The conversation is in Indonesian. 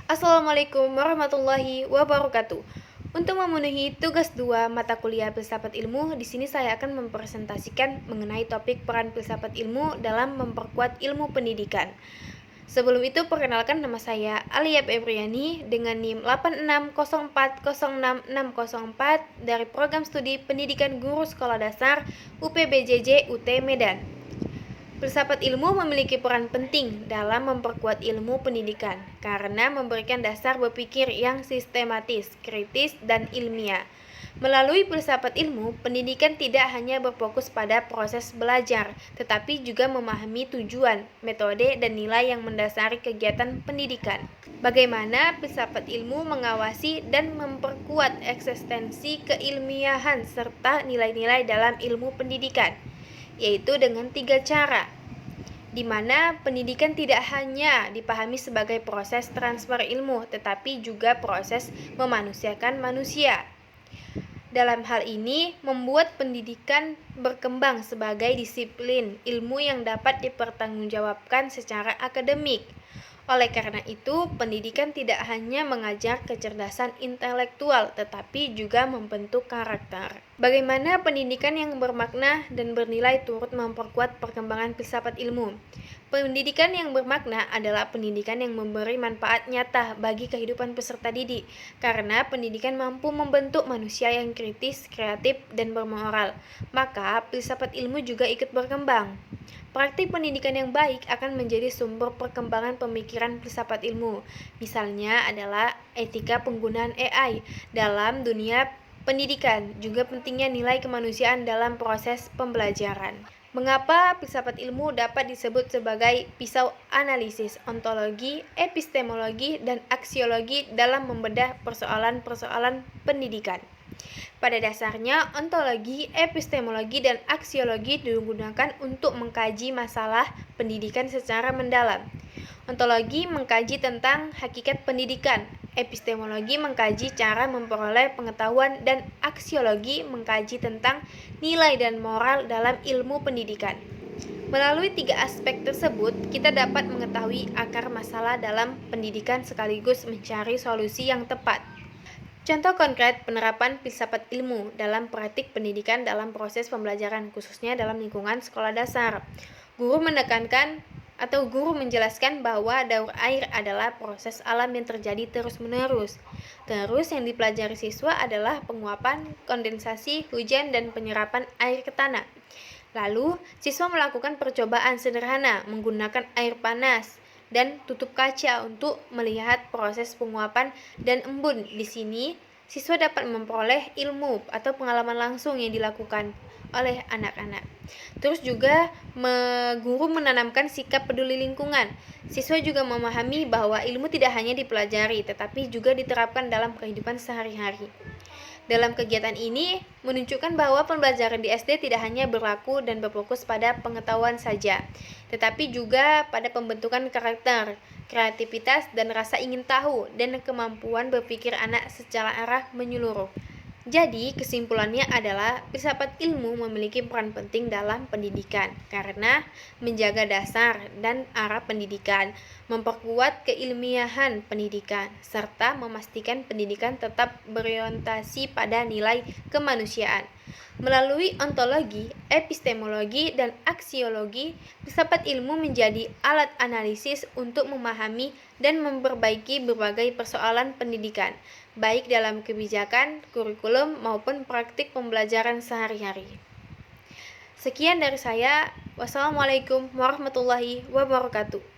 Assalamualaikum warahmatullahi wabarakatuh. Untuk memenuhi tugas 2 mata kuliah filsafat ilmu, di sini saya akan mempresentasikan mengenai topik peran filsafat ilmu dalam memperkuat ilmu pendidikan. Sebelum itu, perkenalkan, nama saya Alia Febriani dengan NIM 8604066604 dari Program Studi Pendidikan Guru Sekolah Dasar UPBJJ UT Medan. Filsafat ilmu memiliki peran penting dalam memperkuat ilmu pendidikan karena memberikan dasar berpikir yang sistematis, kritis, dan ilmiah. Melalui filsafat ilmu, pendidikan tidak hanya berfokus pada proses belajar, tetapi juga memahami tujuan, metode, dan nilai yang mendasari kegiatan pendidikan. Bagaimana filsafat ilmu mengawasi dan memperkuat eksistensi keilmiahan serta nilai-nilai dalam ilmu pendidikan, yaitu dengan 3 cara, di mana pendidikan tidak hanya dipahami sebagai proses transfer ilmu, tetapi juga proses memanusiakan manusia. Dalam hal ini, membuat pendidikan berkembang sebagai disiplin ilmu yang dapat dipertanggungjawabkan secara akademik. Oleh karena itu, pendidikan tidak hanya mengajar kecerdasan intelektual, tetapi juga membentuk karakter. Bagaimana pendidikan yang bermakna dan bernilai turut memperkuat perkembangan filsafat ilmu? Pendidikan yang bermakna adalah pendidikan yang memberi manfaat nyata bagi kehidupan peserta didik, karena pendidikan mampu membentuk manusia yang kritis, kreatif, dan bermoral. Maka, filsafat ilmu juga ikut berkembang. Praktik pendidikan yang baik akan menjadi sumber perkembangan pemikiran filsafat ilmu. Misalnya adalah etika penggunaan AI dalam dunia pendidikan, juga pentingnya nilai kemanusiaan dalam proses pembelajaran. Mengapa filsafat ilmu dapat disebut sebagai pisau analisis, ontologi, epistemologi, dan aksiologi dalam membedah persoalan-persoalan pendidikan? Pada dasarnya, ontologi, epistemologi, dan aksiologi digunakan untuk mengkaji masalah pendidikan secara mendalam. Ontologi mengkaji tentang hakikat pendidikan, epistemologi mengkaji cara memperoleh pengetahuan, dan aksiologi mengkaji tentang nilai dan moral dalam ilmu pendidikan. Melalui 3 aspek tersebut, kita dapat mengetahui akar masalah dalam pendidikan sekaligus mencari solusi yang tepat. Contoh konkret penerapan filsafat ilmu dalam praktik pendidikan dalam proses pembelajaran, khususnya dalam lingkungan sekolah dasar. Guru menjelaskan bahwa daur air adalah proses alam yang terjadi terus-menerus. Terus yang dipelajari siswa adalah penguapan, kondensasi, hujan, dan penyerapan air ke tanah. Lalu, siswa melakukan percobaan sederhana menggunakan air panas dan tutup kaca untuk melihat proses penguapan dan embun. Di sini, siswa dapat memperoleh ilmu atau pengalaman langsung yang dilakukan oleh anak-anak. Terus juga guru menanamkan sikap peduli lingkungan. Siswa juga memahami bahwa ilmu tidak hanya dipelajari, tetapi juga diterapkan dalam kehidupan sehari-hari. Dalam kegiatan ini, menunjukkan bahwa pembelajaran di SD tidak hanya berlaku dan berfokus pada pengetahuan saja, tetapi juga pada pembentukan karakter, kreativitas, dan rasa ingin tahu, dan kemampuan berpikir anak secara arah menyeluruh. Jadi, kesimpulannya adalah filsafat ilmu memiliki peran penting dalam pendidikan karena menjaga dasar dan arah pendidikan, memperkuat keilmiahan pendidikan, serta memastikan pendidikan tetap berorientasi pada nilai kemanusiaan. Melalui ontologi, epistemologi, dan aksiologi, filsafat ilmu menjadi alat analisis untuk memahami dan memperbaiki berbagai persoalan pendidikan, baik dalam kebijakan, kurikulum, maupun praktik pembelajaran sehari-hari. Sekian dari saya. Wassalamualaikum warahmatullahi wabarakatuh.